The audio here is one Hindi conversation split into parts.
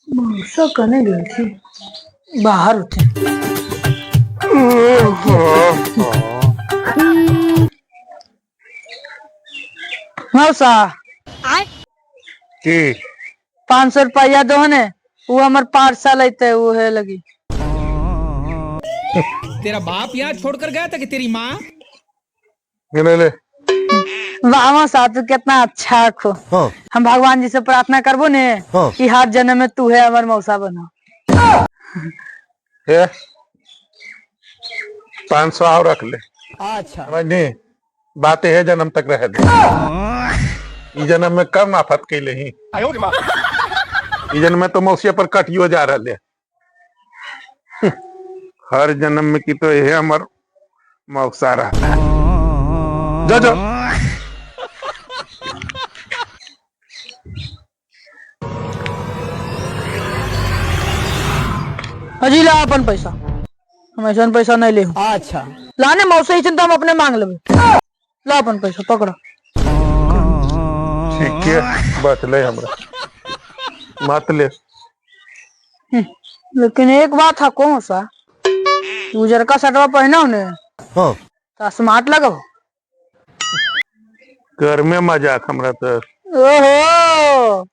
मौसा कने गई थी बाहर उठे। मौसा की 500 रुपया दो ने, वो हमार पार्सल अते वो है लगी। तेरा बाप यहाँ छोड़कर गया था कि तेरी माँ? ले ले। वाह मौसा तू कितना अच्छा खो। हाँ। हम भगवान जी से प्रार्थना करबो ने हाँ। कि हर जन्म में तू है हमार मौसा बना। है 500 और रख ले। अच्छा समझनी बातें है जन्म तक रह दे। जन्म में कम आफत के ही जन्म में तो मौसिया पर कटियो जा रहा है। हर जन्म में की तो यह हमार मौसा रहा। जा जा हजी ला अपन पैसा, हम ऐसा पैसा नहीं ले। अच्छा लाने मौसा ही तो हम अपने मांग लेबे। ला अपन पैसा पकड़ा। ठीक है बच ले हमरा मत ले। लेकिन एक बात है कौन सा, उजर का शर्टवा पहना ने हाँ। तो स्मार्ट लगो। घर में मजाक हमरा तो। ओहो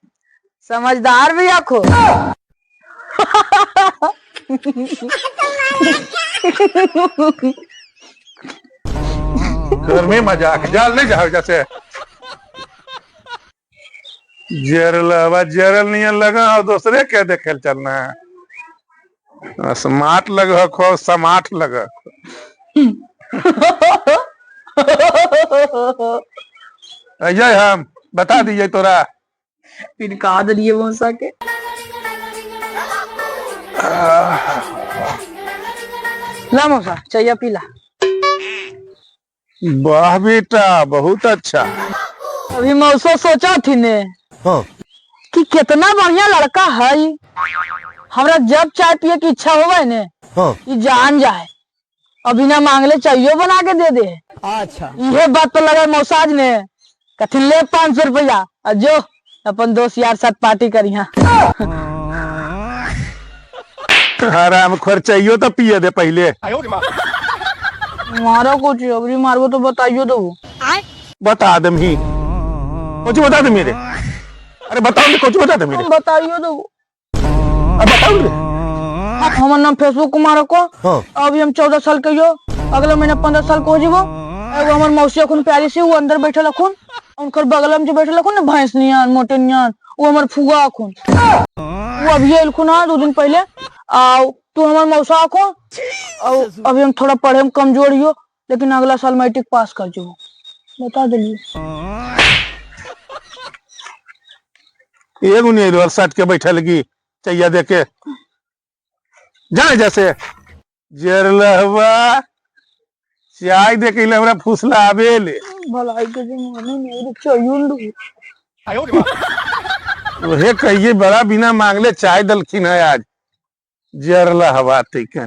समझदार भी आखो। घर में मजाक जाल नहीं जाओ जैसे जरल नहीं लगा और दूसरे क्या देखे चलना है। स्मार्ट लगा खो समाट लगा अजय हम बता दीजिए तोरा फिर कहा दिए मौसा के। ला मौसा चाहिए पीला। वाह बेटा बहुत अच्छा। अभी मौसा सोचा थी ने हाँ। कि कितना बढ़िया लड़का है। हमरा जब चाय पिए की इच्छा होगा ने हाँ। ये जान जाए अभी ना मांगले चाहिए बना के दे दे। अच्छा ये बात तो लगा मौसाज ने कथिन ले 500 रुपया और जो अपन दोस्त यार साथ पार्टी करिया। आराम खर्चाइयो तो पिए दे पहले। मारो कुछ अबरी मारबो तो बताइयो दो। बता दम ही कुछ बता दे मेरे। अरे बताओ दे कुछ बता दे मेरे। बताइयो दो। अब बताओ दे। हमार नाम फेसबुक कुमार को। हाँ। अभी हम 14 साल के हो, अगले महीने 15 साल को हो जीवो। एगो हमार मौसी अखुन प्यारी से वो अंदर बैठे लखुन, उनकर बगल में जो बैठे लखुन ना भैंस नियान मोटे नियान वो हमार फुआ अखुन। वो अभी अलखुन है 2 दिन पहले। आओ तू हमार मौसा आखो। अभी हम थोड़ा पढ़े में कमजोर हो लेकिन अगला साल मैट्रिक पास कर जो। बता दिलिए। एगो नहीं इधर सट के बैठे लगी चाहिए देखे जाए जैसे जरलहवा चाय दे के हमरा फुसला आवे ले भलाई के जमाने में चाहिए। वहे कहिए बड़ा बिना मांगले चाय दलखिन है आज जरलहवा ठीक है।